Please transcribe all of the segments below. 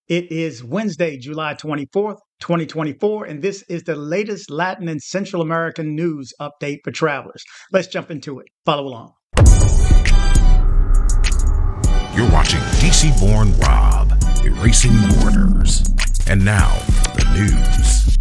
It is Wednesday, July 24th, 2024, and this is the latest Latin and Central American news update for travelers. Let's jump into it. Follow along. You're watching dcbornrob, erasing borders. And now, the news.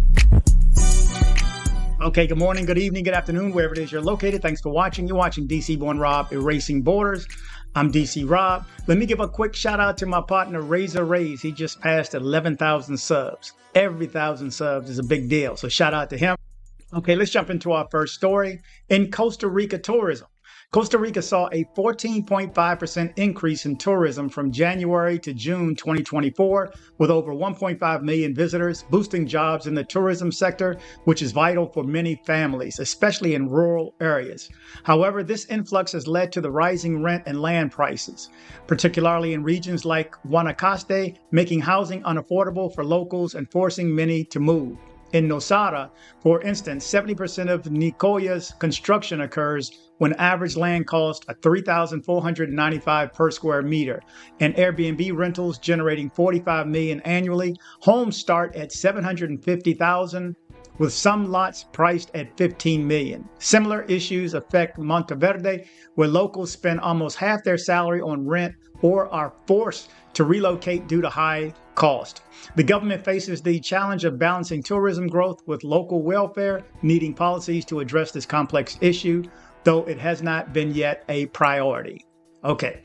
Okay, good morning, good evening, good afternoon, wherever it is you're located. Thanks for watching. You're watching DC Born Rob, Erasing Borders. I'm DC Rob. Let me give a quick shout out to my partner, Razor Rays. He just passed 11,000 subs. Every 1,000 subs is a big deal, so shout out to him. Okay, let's jump into our first story. In Costa Rica tourism. Costa Rica saw a 14.5% increase in tourism from January to June 2024, with over 1.5 million visitors, boosting jobs in the tourism sector, which is vital for many families, especially in rural areas. However, this influx has led to the rising rent and land prices, particularly in regions like Uncontacted, making housing unaffordable for locals and forcing many to move. In Sahara, for instance, 70% of Nicaraguan's construction occurs when average land costs are $3,495 per square meter, and Airbnb rentals generating $45 million annually. Homes start at $750,000, with some lots priced at $15 million. Similar issues affect Monteverde, where locals spend almost half their salary on rent or are forced to relocate due to high cost. The government faces the challenge of balancing tourism growth with local welfare, needing policies to address this complex issue, though it has not been yet a priority. Okay,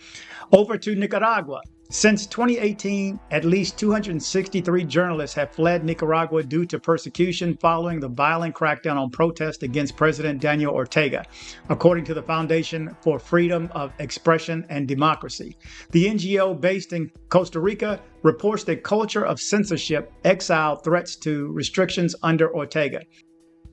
over to Nicaragua. Since 2018, at least 263 journalists have fled Nicaragua due to persecution following the violent crackdown on protests against President Daniel Ortega, according to the Foundation for Freedom of Expression and Democracy. The NGO based in Costa Rica reports the culture of censorship, exile, threats to restrictions under Ortega.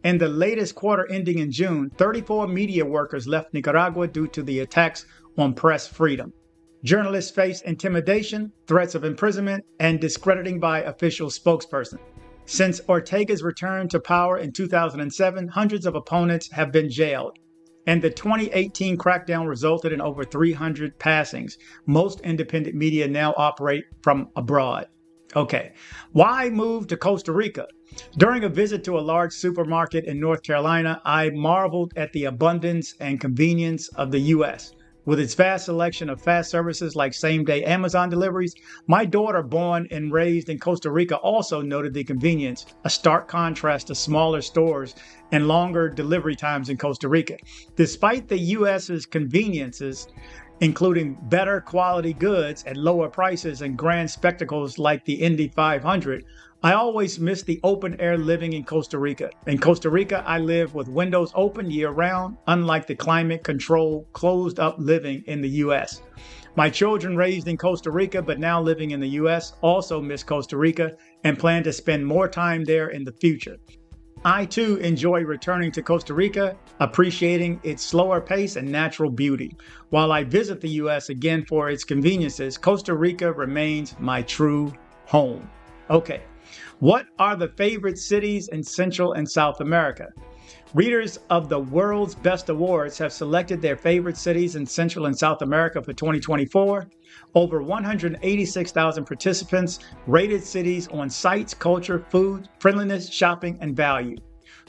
In the latest quarter ending in June, 34 media workers left Nicaragua due to the attacks on press freedom. Journalists face intimidation, threats of imprisonment, and discrediting by official spokespersons. Since Ortega's return to power in 2007, hundreds of opponents have been jailed, and the 2018 crackdown resulted in over 300 passings. Most independent media now operate from abroad. Okay, why move to Costa Rica? During a visit to a large supermarket in North Carolina, I marveled at the abundance and convenience of the U.S. With its vast selection of fast services like same-day Amazon deliveries, my daughter, born and raised in Costa Rica, also noted the convenience, a stark contrast to smaller stores and longer delivery times in Costa Rica. Despite the U.S.'s conveniences, including better quality goods at lower prices and grand spectacles like the Indy 500, I always miss the open air living in Costa Rica. In Costa Rica, I live with windows open year round, unlike the climate controlled, closed up living in the U.S. My children raised in Costa Rica, but now living in the U.S., also miss Costa Rica and plan to spend more time there in the future. I too enjoy returning to Costa Rica, appreciating its slower pace and natural beauty. While I visit the U.S. again for its conveniences, Costa Rica remains my true home. Okay, what are the favorite cities in Central and South America? Readers of the World's Best Awards have selected their favorite cities in Central and South America for 2024. Over 186,000 participants rated cities on sights, culture, food, friendliness, shopping, and value.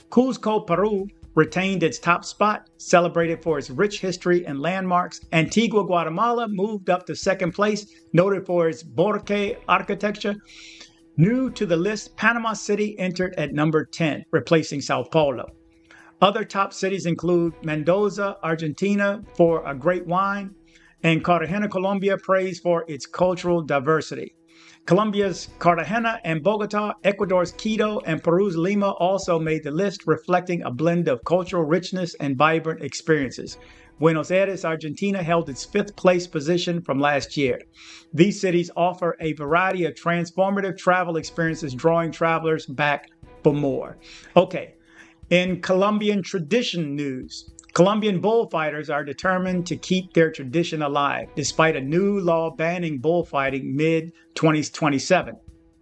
Cusco, Peru retained its top spot, celebrated for its rich history and landmarks. Antigua, Guatemala moved up to second place, noted for its Borque architecture. New to the list, Panama City entered at number 10, replacing Sao Paulo. Other top cities include Mendoza, Argentina, for a great wine, and Cartagena, Colombia, praised for its cultural diversity. Colombia's Cartagena and Bogota, Ecuador's Quito, and Peru's Lima also made the list, reflecting a blend of cultural richness and vibrant experiences. Buenos Aires, Argentina, held its fifth place position from last year. These cities offer a variety of transformative travel experiences, drawing travelers back for more. Okay, in Colombian tradition news, Colombian bullfighters are determined to keep their tradition alive, despite a new law banning bullfighting mid-2027.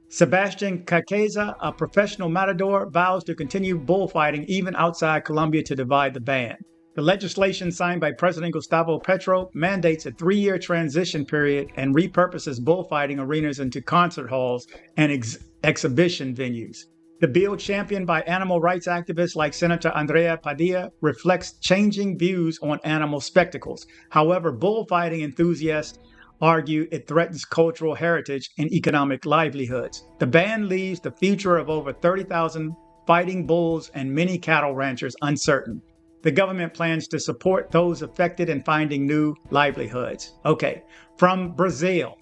Sebastian Caqueza, a professional matador, vows to continue bullfighting even outside Colombia to divide the band. The legislation signed by President Gustavo Petro mandates a 3-year transition period and repurposes bullfighting arenas into concert halls and exhibition venues. The bill, championed by animal rights activists like Senator Andrea Padilla, reflects changing views on animal spectacles. However, bullfighting enthusiasts argue it threatens cultural heritage and economic livelihoods. The ban leaves the future of over 30,000 fighting bulls and many cattle ranchers uncertain. The government plans to support those affected in finding new livelihoods. Okay, from Brazil.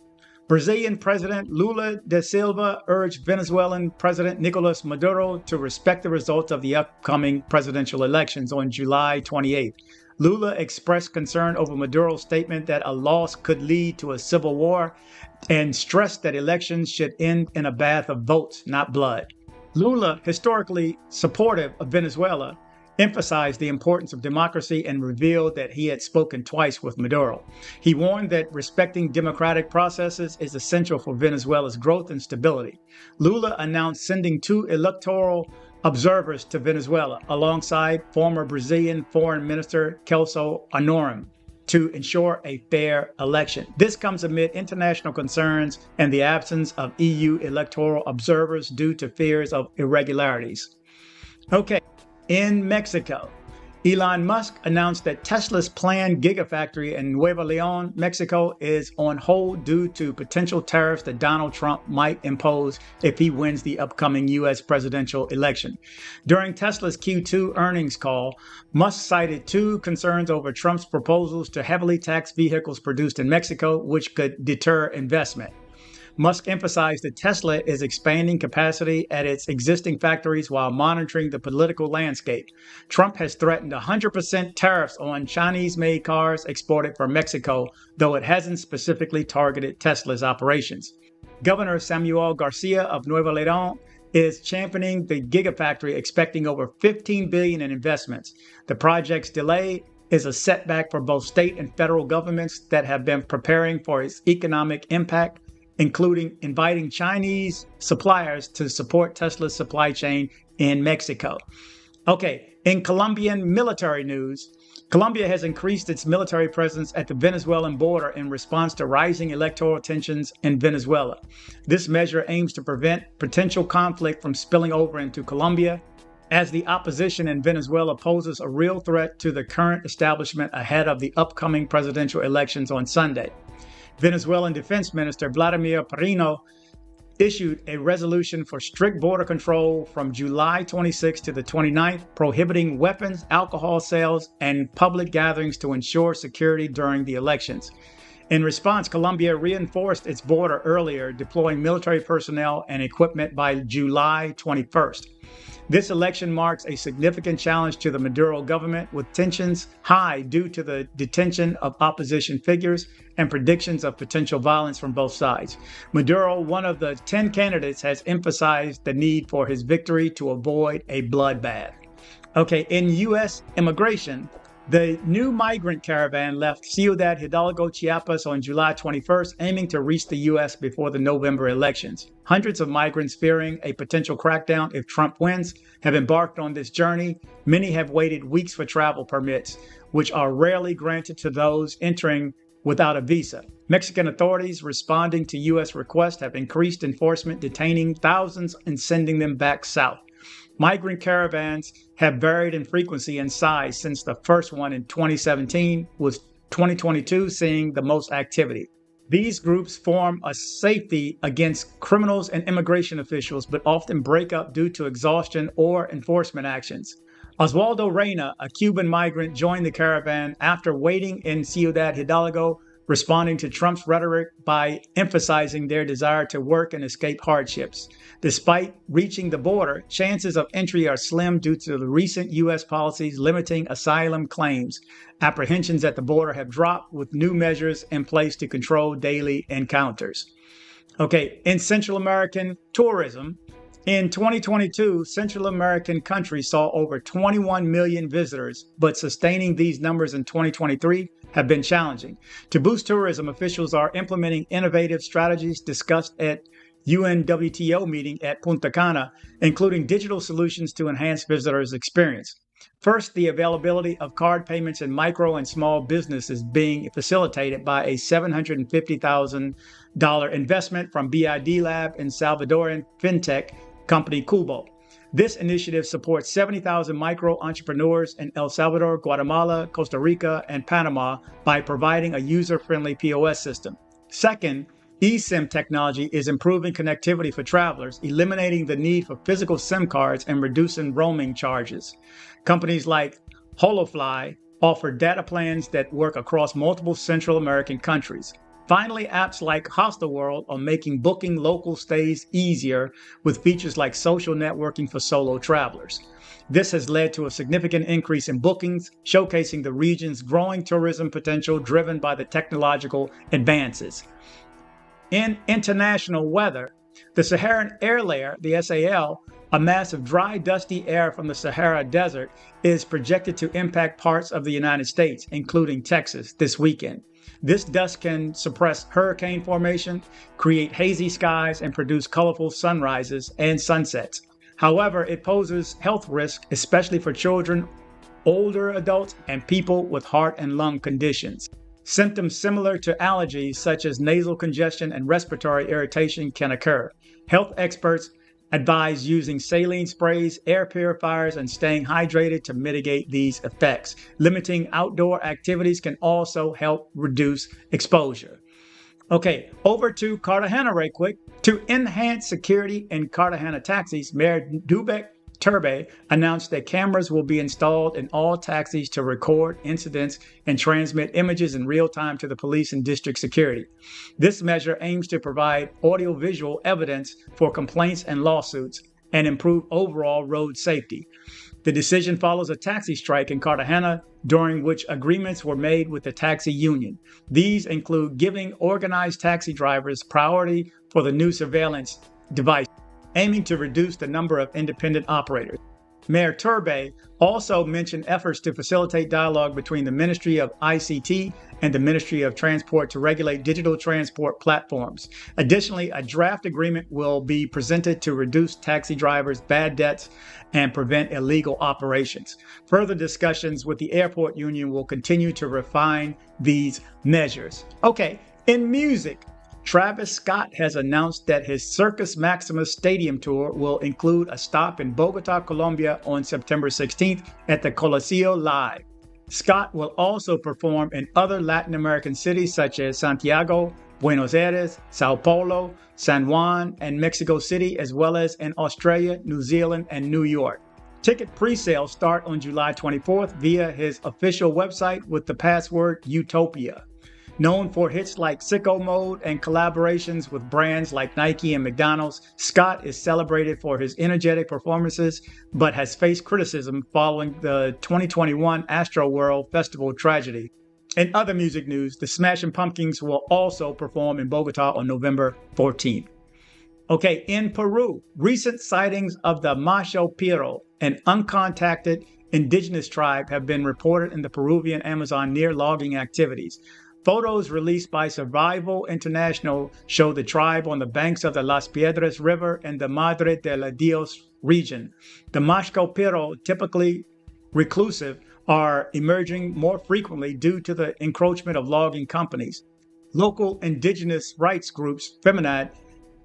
Brazilian President Lula da Silva urged Venezuelan President Nicolas Maduro to respect the results of the upcoming presidential elections on July 28th. Lula expressed concern over Maduro's statement that a loss could lead to a civil war and stressed that elections should end in a bath of votes, not blood. Lula, historically supportive of Venezuela, emphasized the importance of democracy and revealed that he had spoken twice with Maduro. He warned that respecting democratic processes is essential for Venezuela's growth and stability. Lula announced sending 2 electoral observers to Venezuela, alongside former Brazilian Foreign Minister Celso Amorim, to ensure a fair election. This comes amid international concerns and the absence of EU electoral observers due to fears of irregularities. Okay. In Mexico, Elon Musk announced that Tesla's planned gigafactory in Nuevo León, Mexico, is on hold due to potential tariffs that Donald Trump might impose if he wins the upcoming U.S. presidential election. During Tesla's Q2 earnings call, Musk cited 2 concerns over Trump's proposals to heavily tax vehicles produced in Mexico, which could deter investment. Musk emphasized that Tesla is expanding capacity at its existing factories while monitoring the political landscape. Trump has threatened 100% tariffs on Chinese-made cars exported from Mexico, though it hasn't specifically targeted Tesla's operations. Governor Samuel Garcia of Nuevo León is championing the gigafactory, expecting over $15 billion in investments. The project's delay is a setback for both state and federal governments that have been preparing for its economic impact, including inviting Chinese suppliers to support Tesla's supply chain in Mexico. Okay, in Colombian military news, Colombia has increased its military presence at the Venezuelan border in response to rising electoral tensions in Venezuela. This measure aims to prevent potential conflict from spilling over into Colombia, as the opposition in Venezuela poses a real threat to the current establishment ahead of the upcoming presidential elections on Sunday. Venezuelan Defense Minister Vladimir Perino issued a resolution for strict border control from July 26 to the 29th, prohibiting weapons, alcohol sales, and public gatherings to ensure security during the elections. In response, Colombia reinforced its border earlier, deploying military personnel and equipment by July 21st. This election marks a significant challenge to the Maduro government, with tensions high due to the detention of opposition figures and predictions of potential violence from both sides. Maduro, one of the 10 candidates, has emphasized the need for his victory to avoid a bloodbath. Okay, in U.S. immigration, the new migrant caravan left Ciudad Hidalgo, Chiapas on July 21st, aiming to reach the U.S. before the November elections. Hundreds of migrants, fearing a potential crackdown if Trump wins, have embarked on this journey. Many have waited weeks for travel permits, which are rarely granted to those entering without a visa. Mexican authorities, responding to U.S. requests, have increased enforcement, detaining thousands and sending them back south. Migrant caravans have varied in frequency and size since the first one in 2017, with 2022 seeing the most activity. These groups form a safety against criminals and immigration officials, but often break up due to exhaustion or enforcement actions. Oswaldo Reyna, a Cuban migrant, joined the caravan after waiting in Ciudad Hidalgo, responding to Trump's rhetoric by emphasizing their desire to work and escape hardships. Despite reaching the border, chances of entry are slim due to the recent U.S. policies limiting asylum claims. Apprehensions at the border have dropped, with new measures in place to control daily encounters. Okay, in Central American tourism, in 2022, Central American countries saw over 21 million visitors, but sustaining these numbers in 2023 have been challenging. To boost tourism, officials are implementing innovative strategies discussed at UNWTO meeting at Punta Cana, including digital solutions to enhance visitors' experience. First, the availability of card payments in micro and small businesses being facilitated by a $750,000 investment from BID Lab and Salvadoran fintech company Cubo. This initiative supports 70,000 micro entrepreneurs in El Salvador, Guatemala, Costa Rica, and Panama by providing a user-friendly POS system. Second, eSIM technology is improving connectivity for travelers, eliminating the need for physical SIM cards and reducing roaming charges. Companies like Holofly offer data plans that work across multiple Central American countries. Finally, apps like Hostelworld are making booking local stays easier with features like social networking for solo travelers. This has led to a significant increase in bookings, showcasing the region's growing tourism potential driven by the technological advances. In international weather, the Saharan air layer, the SAL, a mass of dry, dusty air from the Sahara Desert, is projected to impact parts of the United States, including Texas, this weekend. This dust can suppress hurricane formation, create hazy skies, and produce colorful sunrises and sunsets. However, it poses health risks, especially for children, older adults, and people with heart and lung conditions. Symptoms similar to allergies, such as nasal congestion and respiratory irritation, can occur. Health experts advise using saline sprays, air purifiers, and staying hydrated to mitigate these effects. Limiting outdoor activities can also help reduce exposure. Okay, over to Cartagena right quick. To enhance security in Cartagena taxis, Mayor Dubek Turbe announced that cameras will be installed in all taxis to record incidents and transmit images in real time to the police and district security. This measure aims to provide audiovisual evidence for complaints and lawsuits and improve overall road safety. The decision follows a taxi strike in Cartagena, during which agreements were made with the taxi union. These include giving organized taxi drivers priority for the new surveillance device, aiming to reduce the number of independent operators. Mayor Turbe also mentioned efforts to facilitate dialogue between the Ministry of ICT and the Ministry of Transport to regulate digital transport platforms. Additionally, a draft agreement will be presented to reduce taxi drivers' bad debts and prevent illegal operations. Further discussions with the airport union will continue to refine these measures. Okay, in music, Travis Scott has announced that his Circus Maximus Stadium tour will include a stop in Bogota, Colombia on September 16th at the Coliseo Live. Scott will also perform in other Latin American cities such as Santiago, Buenos Aires, Sao Paulo, San Juan, and Mexico City, as well as in Australia, New Zealand, and New York. Ticket pre-sales start on July 24th via his official website with the password Utopia. Known for hits like Sicko Mode and collaborations with brands like Nike and McDonald's, Scott is celebrated for his energetic performances, but has faced criticism following the 2021 Astroworld Festival tragedy. In other music news, the Smashing Pumpkins will also perform in Bogota on November 14th. Okay, in Peru, recent sightings of the Macho Piro, an uncontacted indigenous tribe, have been reported in the Peruvian Amazon near logging activities. Photos released by Survival International show the tribe on the banks of the Las Piedras River in the Madre de la Dios region. The Mashco Piro, typically reclusive, are emerging more frequently due to the encroachment of logging companies. Local indigenous rights groups, Feminad,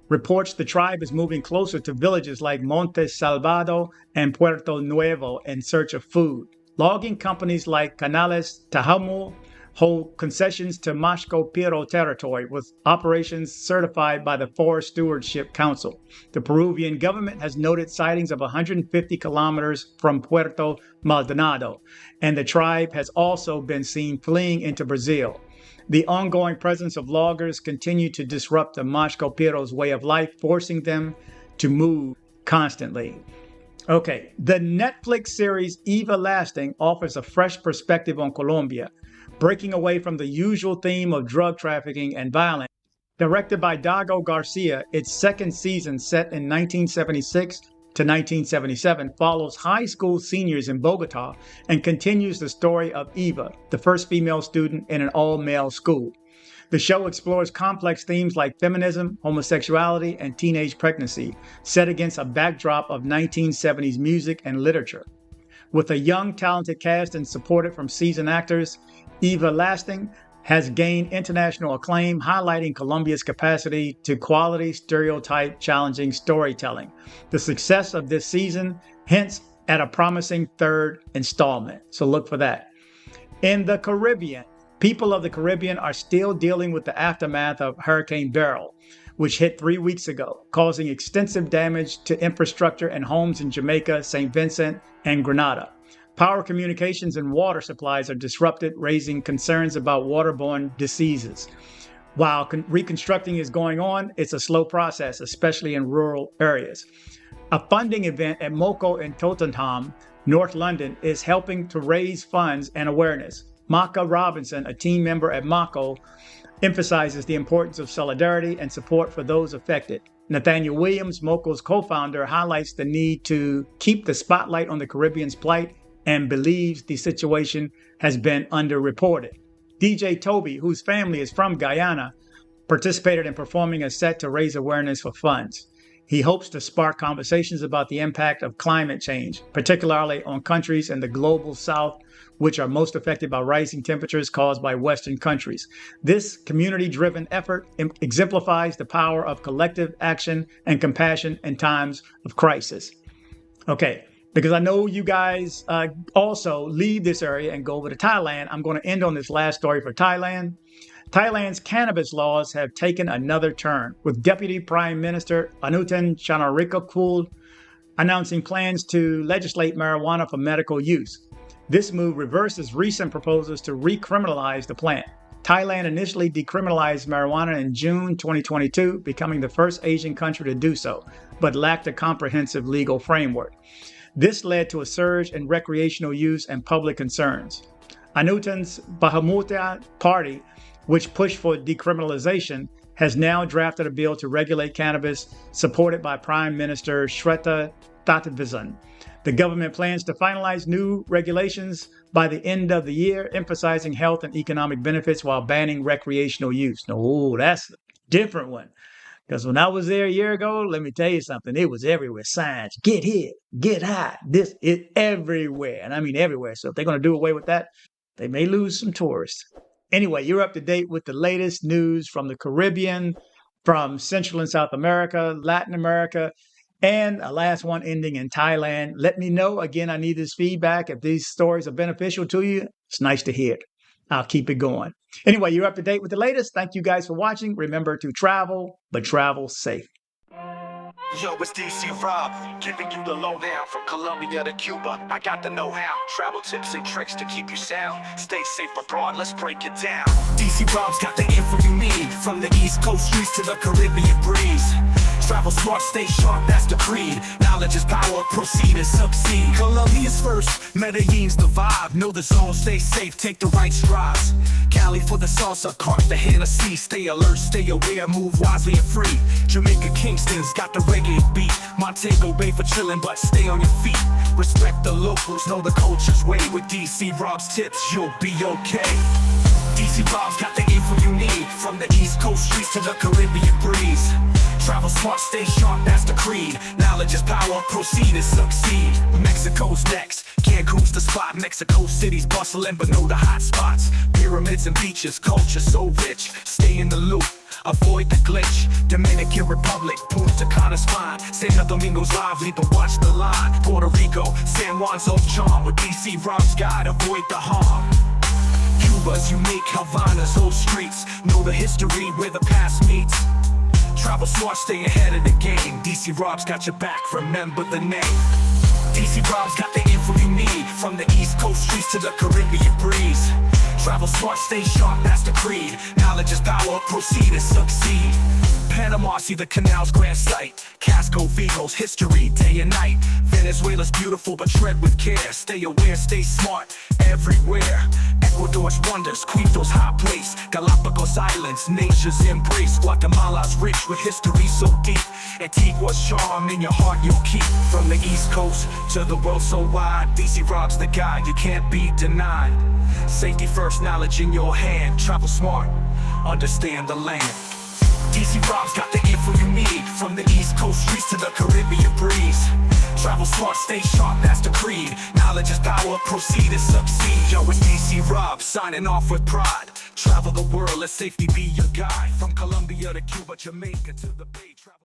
reports the tribe is moving closer to villages like Monte Salvado and Puerto Nuevo in search of food. Logging companies like Canales Tahamul hold concessions to Mashco Piro territory with operations certified by the Forest Stewardship Council. The Peruvian government has noted sightings of 150 kilometers from Puerto Maldonado, and the tribe has also been seen fleeing into Brazil. The ongoing presence of loggers continue to disrupt the Mashco Piro's way of life, forcing them to move constantly. Okay, the Netflix series Eva Lasting offers a fresh perspective on Colombia, breaking away from the usual theme of drug trafficking and violence. Directed by Dago Garcia, its second season, set in 1976 to 1977, follows high school seniors in Bogota and continues the story of Eva, the first female student in an all-male school. The show explores complex themes like feminism, homosexuality, and teenage pregnancy, set against a backdrop of 1970s music and literature. With a young, talented cast and supported from seasoned actors, Eva Lasting has gained international acclaim, highlighting Colombia's capacity to quality, stereotype-challenging storytelling. The success of this season hints at a promising third installment, so look for that. In the Caribbean, people of the Caribbean are still dealing with the aftermath of Hurricane Beryl, which hit 3 weeks ago, causing extensive damage to infrastructure and homes in Jamaica, St. Vincent, and Grenada. Power communications and water supplies are disrupted, raising concerns about waterborne diseases. While reconstructing is going on, it's a slow process, especially in rural areas. A funding event at Moco in Tottenham, North London, is helping to raise funds and awareness. Maka Robinson, a team member at Moco, emphasizes the importance of solidarity and support for those affected. Nathaniel Williams, Moco's co-founder, highlights the need to keep the spotlight on the Caribbean's plight and believes the situation has been underreported. DJ Toby, whose family is from Guyana, participated in performing a set to raise awareness for funds. He hopes to spark conversations about the impact of climate change, particularly on countries in the global south, which are most affected by rising temperatures caused by Western countries. This community-driven effort exemplifies the power of collective action and compassion in times of crisis. Okay. Because I know you guys also leave this area and go over to Thailand, I'm going to end on this last story for Thailand. Thailand's cannabis laws have taken another turn, with Deputy Prime Minister Anutin Charnvirakul announcing plans to legislate marijuana for medical use. This move reverses recent proposals to recriminalize the plant. Thailand initially decriminalized marijuana in June 2022, becoming the first Asian country to do so, but lacked a comprehensive legal framework. This led to a surge in recreational use and public concerns. Anutin's Bahamutia party, which pushed for decriminalization, has now drafted a bill to regulate cannabis, supported by Prime Minister Shreta Thavisin. The government plans to finalize new regulations by the end of the year, emphasizing health and economic benefits while banning recreational use. Oh, that's a different one. Because when I was there a year ago, let me tell you something, it was everywhere. Signs, get hit, get high, this is everywhere. And I mean everywhere. So if they're going to do away with that, they may lose some tourists. Anyway, you're up to date with the latest news from the Caribbean, from Central and South America, Latin America, and a last one ending in Thailand. Let me know. Again, I need this feedback. If these stories are beneficial to you, it's nice to hear it. I'll keep it going. Anyway, you're up to date with the latest. Thank you guys for watching. Remember to travel, but travel safe. Yo, it's dcbornrob, giving you the lowdown from Colombia to Cuba. I got the know-how, travel tips and tricks to keep you sound. Stay safe abroad, let's break it down. dcborrob's got the info you need, from the East Coast streets to the Caribbean breeze. Travel smart, stay sharp, that's the creed. Knowledge is power, proceed and succeed. Colombia's first, Medellin's the vibe. Know the zone, stay safe, take the right strides. Cali for the salsa, Cartagena, stay alert, stay aware, move wisely and free. Jamaica, Kingston's got the reggae beat. Montego Bay for chillin', but stay on your feet. Respect the locals, know the culture's way. With dcborrob's tips, you'll be okay. dcborrob's got the info you need, from the East Coast streets to the Caribbean breeze. Travel smart, stay sharp, that's the creed. Knowledge is power, proceed and succeed. Mexico's next, Cancun's the spot. Mexico City's bustling, but know the hot spots. Pyramids and beaches, culture so rich. Stay in the loop, avoid the glitch. Dominican Republic, Punta Cana's fine. Santo Domingo's lively, but watch the line. Puerto Rico, San Juan's old charm. With dcborrob's guide, avoid the harm. Cuba's unique, Havana's old streets. Know the history where the past meets. Travel smart, stay ahead of the game. dcborrob's got your back, remember the name. dcborrob's got the info you need, from the East Coast streets to the Caribbean breeze. Travel smart, stay sharp, that's the creed. Knowledge is power, proceed and succeed. Panama, see the canal's grand sight. Casco, Vigo's history, day and night. Venezuela's beautiful, but tread with care. Stay aware, stay smart, everywhere. Ecuador's wonders, Quito's high place. Galapagos Islands, nature's embrace. Guatemala's rich with history so deep. Antigua's charm in your heart you'll keep. From the East Coast to the world so wide, dcborrob's the guide, you can't be denied. Safety first, knowledge in your hand. Travel smart, understand the land. dcborrob's got the info you need, from the East Coast streets to the Caribbean breeze. Travel smart, stay sharp, that's the creed. Now knowledge is power, proceed and succeed. Yo, it's DC Rob, signing off with pride. Travel the world, let safety be your guide. From Colombia to Cuba, Jamaica to the Bay.